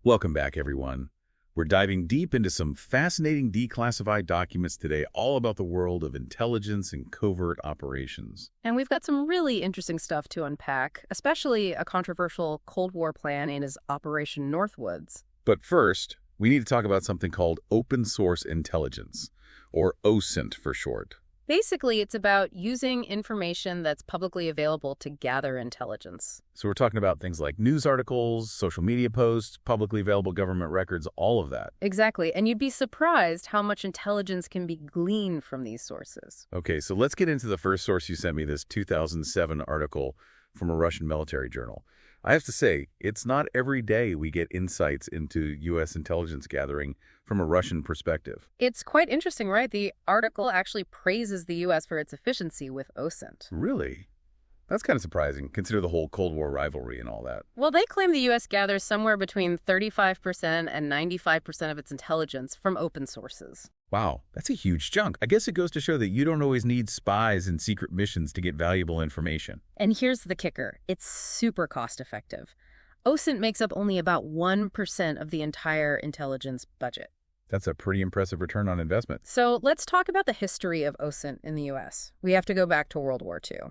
Welcome back, everyone. We're diving deep into some fascinating declassified documents today, all about the world of intelligence and covert operations. And we've got some really interesting stuff to unpack, especially a controversial Cold War plan in his Operation Northwoods. But first, we need to talk about something called open source intelligence, or OSINT for short. Basically, it's about using information that's publicly available to gather intelligence. So we're talking about things like news articles, social media posts, publicly available government records, all of that. Exactly, and you'd be surprised how much intelligence can be gleaned from these sources. Okay, so let's get into the first source you sent me, this 2007 article from a Russian military journal. I have to say, it's not every day we get insights into U.S. intelligence gathering from a Russian perspective. It's quite interesting, right? The article actually praises the U.S. for its efficiency with OSINT. Really? That's kind of surprising, consider the whole Cold War rivalry and all that. Well, they claim the U.S. gathers somewhere between 35% and 95% of its intelligence from open sources. Wow, that's a huge chunk. I guess it goes to show that you don't always need spies and secret missions to get valuable information. And here's the kicker. It's super cost-effective. OSINT makes up only about 1% of the entire intelligence budget. That's a pretty impressive return on investment. So let's talk about the history of OSINT in the U.S. We have to go back to World War II.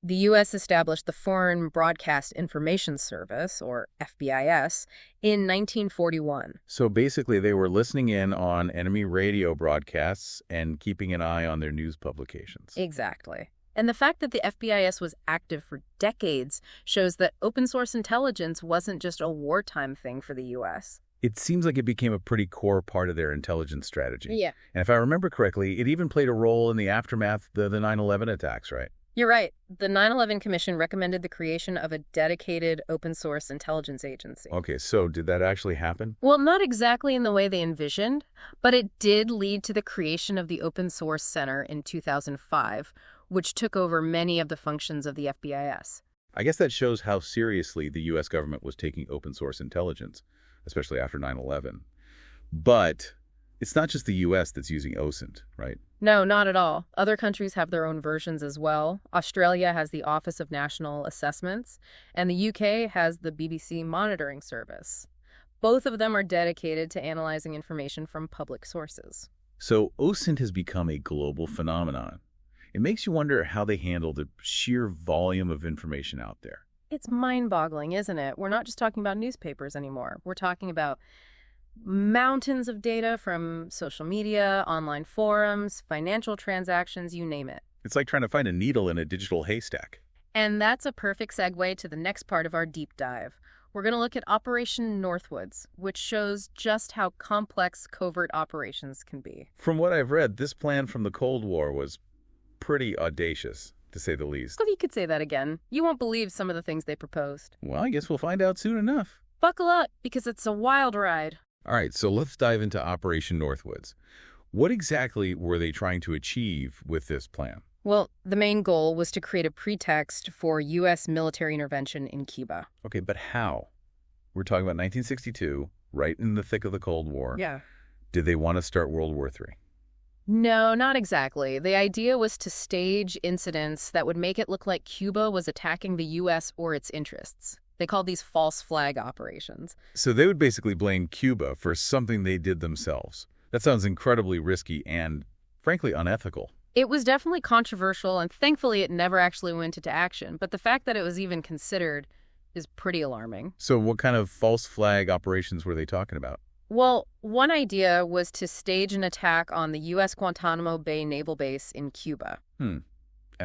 The U.S. established the Foreign Broadcast Information Service, or FBIS, in 1941. So basically, they were listening in on enemy radio broadcasts and keeping an eye on their news publications. Exactly. And the fact that the FBIS was active for decades shows that open source intelligence wasn't just a wartime thing for the U.S. It seems like it became a pretty core part of their intelligence strategy. Yeah. And if I remember correctly, it even played a role in the aftermath of the 9/11 attacks, right? You're right. The 9/11 Commission recommended the creation of a dedicated open source intelligence agency. Okay, so did that actually happen? Well, not exactly in the way they envisioned, but it did lead to the creation of the Open Source Center in 2005, which took over many of the functions of the FBIS. I guess that shows how seriously the U.S. government was taking open source intelligence, especially after 9/11. But it's not just the U.S. that's using OSINT, right? No, not at all. Other countries have their own versions as well. Australia has the Office of National Assessments, and the UK has the BBC Monitoring Service. Both of them are dedicated to analyzing information from public sources. So OSINT has become a global phenomenon. It makes you wonder how they handle the sheer volume of information out there. It's mind-boggling, isn't it? We're not just talking about newspapers anymore. We're talking about mountains of data from social media, online forums, financial transactions, you name it. It's like trying to find a needle in a digital haystack. And that's a perfect segue to the next part of our deep dive. We're going to look at Operation Northwoods, which shows just how complex covert operations can be. From what I've read, this plan from the Cold War was pretty audacious, to say the least. So you could say that again. You won't believe some of the things they proposed. Well, I guess we'll find out soon enough. Buckle up, because it's a wild ride. All right, so let's dive into Operation Northwoods. What exactly were they trying to achieve with this plan? Well, the main goal was to create a pretext for U.S. military intervention in Cuba. Okay, but how? We're talking about 1962, right in the thick of the Cold War. Yeah. Did they want to start World War III? No, not exactly. The idea was to stage incidents that would make it look like Cuba was attacking the U.S. or its interests. They called these false flag operations. So they would basically blame Cuba for something they did themselves. That sounds incredibly risky and, frankly, unethical. It was definitely controversial, and thankfully it never actually went into action. But the fact that it was even considered is pretty alarming. So what kind of false flag operations were they talking about? Well, one idea was to stage an attack on the U.S. Guantanamo Bay Naval Base in Cuba. And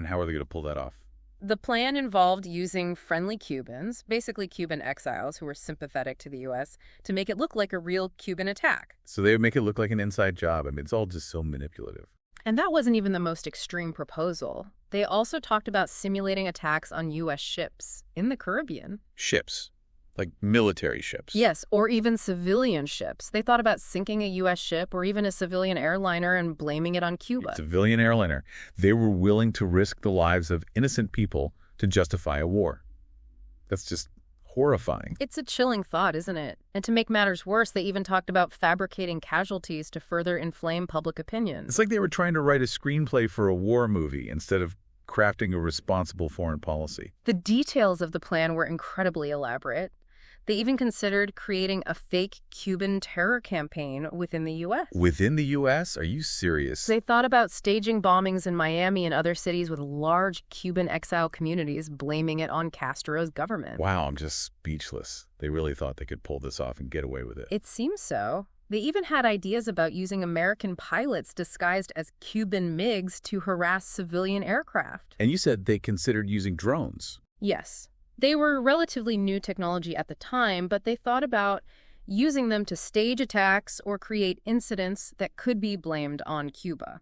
how are they going to pull that off? The plan involved using friendly Cubans, basically Cuban exiles who were sympathetic to the U.S., to make it look like a real Cuban attack. So they would make it look like an inside job. I mean, it's all just so manipulative. And that wasn't even the most extreme proposal. They also talked about simulating attacks on U.S. ships in the Caribbean. Ships. Like military ships. Yes, or even civilian ships. They thought about sinking a U.S. ship or even a civilian airliner and blaming it on Cuba. Civilian airliner. They were willing to risk the lives of innocent people to justify a war. That's just horrifying. It's a chilling thought, isn't it? And to make matters worse, they even talked about fabricating casualties to further inflame public opinion. It's like they were trying to write a screenplay for a war movie instead of crafting a responsible foreign policy. The details of the plan were incredibly elaborate. They even considered creating a fake Cuban terror campaign within the U.S. Within the U.S.? Are you serious? They thought about staging bombings in Miami and other cities with large Cuban exile communities, blaming it on Castro's government. Wow, I'm just speechless. They really thought they could pull this off and get away with it. It seems so. They even had ideas about using American pilots disguised as Cuban MiGs to harass civilian aircraft. And you said they considered using drones. Yes. They were relatively new technology at the time, but they thought about using them to stage attacks or create incidents that could be blamed on Cuba.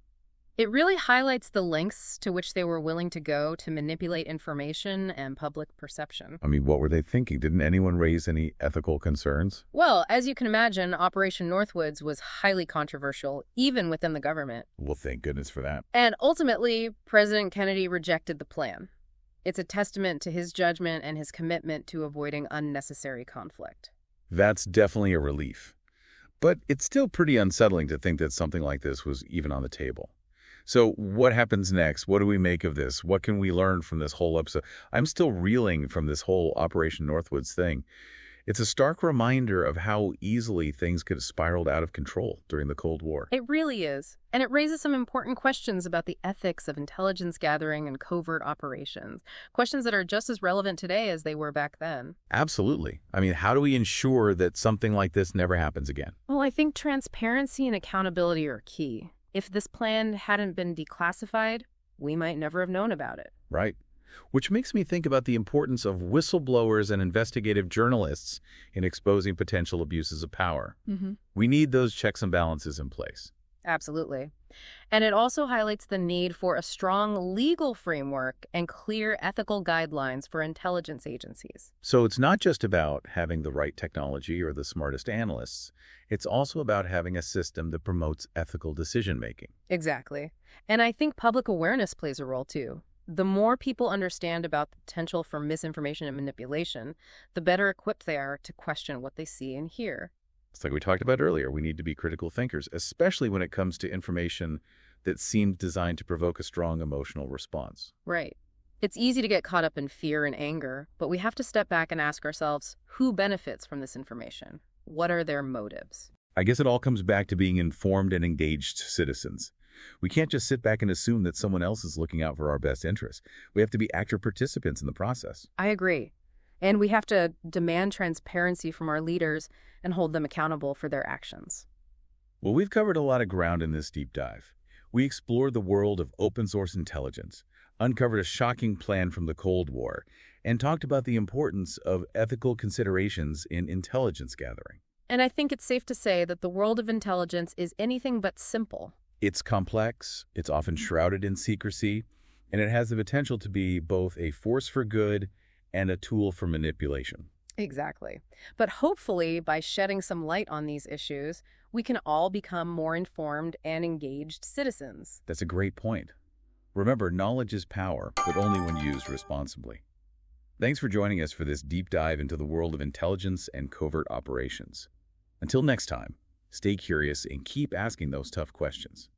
It really highlights the lengths to which they were willing to go to manipulate information and public perception. I mean, what were they thinking? Didn't anyone raise any ethical concerns? Well, as you can imagine, Operation Northwoods was highly controversial, even within the government. Well, thank goodness for that. And ultimately, President Kennedy rejected the plan. It's a testament to his judgment and his commitment to avoiding unnecessary conflict. That's definitely a relief. But it's still pretty unsettling to think that something like this was even on the table. So what happens next? What do we make of this? What can we learn from this whole episode? I'm still reeling from this whole Operation Northwoods thing. It's a stark reminder of how easily things could have spiraled out of control during the Cold War. It really is. And it raises some important questions about the ethics of intelligence gathering and covert operations. Questions that are just as relevant today as they were back then. Absolutely. I mean, how do we ensure that something like this never happens again? Well, I think transparency and accountability are key. If this plan hadn't been declassified, we might never have known about it. Right. Which makes me think about the importance of whistleblowers and investigative journalists in exposing potential abuses of power. We need those checks and balances in place. Absolutely. And it also highlights the need for a strong legal framework and clear ethical guidelines for intelligence agencies. So it's not just about having the right technology or the smartest analysts. It's also about having a system that promotes ethical decision-making. Exactly. And I think public awareness plays a role, too. The more people understand about the potential for misinformation and manipulation, the better equipped they are to question what they see and hear. It's like we talked about earlier. We need to be critical thinkers, especially when it comes to information that seems designed to provoke a strong emotional response. Right. It's easy to get caught up in fear and anger, but we have to step back and ask ourselves, who benefits from this information? What are their motives? I guess it all comes back to being informed and engaged citizens. We can't just sit back and assume that someone else is looking out for our best interests. We have to be active participants in the process. I agree. And we have to demand transparency from our leaders and hold them accountable for their actions. Well, we've covered a lot of ground in this deep dive. We explored the world of open-source intelligence, uncovered a shocking plan from the Cold War, and talked about the importance of ethical considerations in intelligence gathering. And I think it's safe to say that the world of intelligence is anything but simple. It's complex, it's often shrouded in secrecy, and it has the potential to be both a force for good and a tool for manipulation. Exactly. But hopefully, by shedding some light on these issues, we can all become more informed and engaged citizens. That's a great point. Remember, knowledge is power, but only when used responsibly. Thanks for joining us for this deep dive into the world of intelligence and covert operations. Until next time, stay curious and keep asking those tough questions.